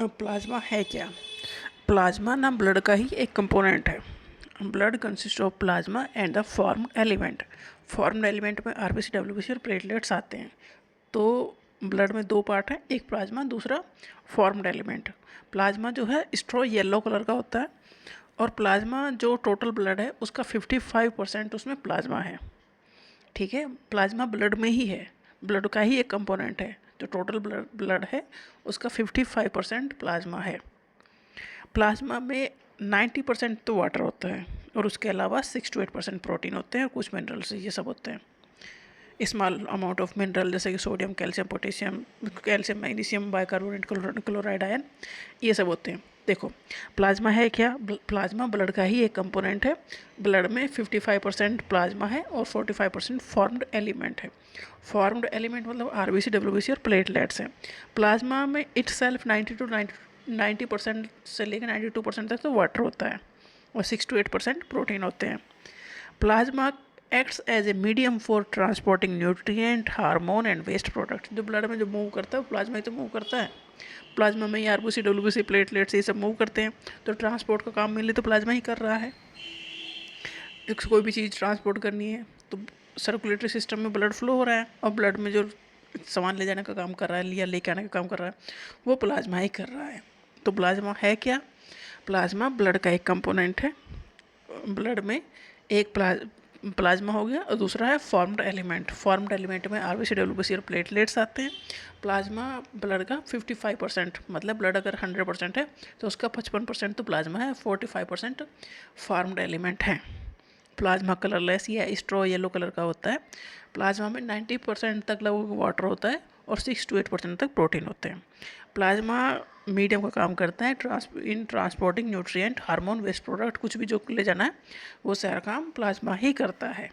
Plasma है क्या? Plasma ना ब्लड का ही एक कंपोनेंट है। Blood consist of plasma and the formed element. Formed element में आरबीसी, डब्ल्यूबीसी और प्लेटलेट्स आते हैं। तो ब्लड में दो पार्ट हैं, एक प्लाज्मा, दूसरा फॉर्म्ड एलिमेंट। प्लाज्मा जो है स्ट्रॉ येलो कलर का होता है, और प्लाज्मा जो टोटल ब्लड है उसका 55% उसमें प्लाज्मा है। ठीक है, प्लाज्मा ब्लड में ही है, ब्लड का ही एक कंपोनेंट है। जो टोटल ब्लड है उसका 55% प्लाज्मा है। प्लाज्मा में 90% तो वाटर होता है, और उसके अलावा 6 to 8% प्रोटीन होते हैं, कुछ मिनरल्स ये सब होते हैं। स्मॉल अमाउंट ऑफ मिनरल जैसे कि sodium, calcium, potassium, calcium, magnesium, bicarbonate, chloride, ion, ये सब होते हैं। देखो, प्लाज्मा है क्या? प्लाज्मा ब्लड का ही एक कंपोनेंट है। ब्लड में 55% प्लाज्मा है और 45% फॉर्म्ड एलिमेंट है। फॉर्म्ड एलिमेंट मतलब आरबीसी, डब्ल्यूबीसी और प्लेटलेट्स हैं। प्लाज्मा में इट सेल्फ 90% से लेकर 92% तक तो वाटर होता है, और 6 to 8% प्रोटीन होते हैं। Plasma acts as a medium for transporting nutrient, hormone and waste product. जो ब्लड में जो मूव करता है वो प्लाज्मा ही तो मूव करता है। प्लाज्मा में ही आरबीसी, डब्ल्यूबीसी, प्लेटलेट्स ये सब मूव करते हैं, तो ट्रांसपोर्ट का काम मिले तो प्लाज्मा ही कर रहा है। एक कोई भी चीज़ ट्रांसपोर्ट करनी है तो सर्कुलेटरी सिस्टम में ब्लड फ्लो हो रहा है, और ब्लड में जो सामान ले जाने का काम कर रहा है या लेके आने का काम कर रहा है वो प्लाज्मा ही कर रहा है। तो प्लाज्मा है क्या? प्लाज्मा ब्लड का एक कंपोनेंट है। ब्लड में एक प्लाज्मा हो गया, और दूसरा है फॉर्म्ड एलिमेंट। फॉर्म्ड एलिमेंट में आरबीसी, डब्ल्यूबीसी और प्लेटलेट्स आते हैं। प्लाज्मा ब्लड का 55%, मतलब ब्लड अगर 100% है तो उसका 55% तो प्लाज्मा है, 45% फॉर्म्ड एलिमेंट है। प्लाज्मा कलरलेस या स्ट्रॉ येलो कलर का होता है। प्लाज्मा में 90% तक लगभग वाटर होता है, और 6 to 8% तक प्रोटीन होते हैं। प्लाज्मा मीडियम का काम करता है in transporting nutrient, hormone, waste product, कुछ भी जो ले जाना है वो सारा काम प्लाज्मा ही करता है।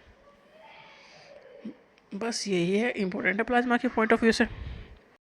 बस यही है, इम्पोर्टेंट है प्लाज्मा के पॉइंट ऑफ व्यू से।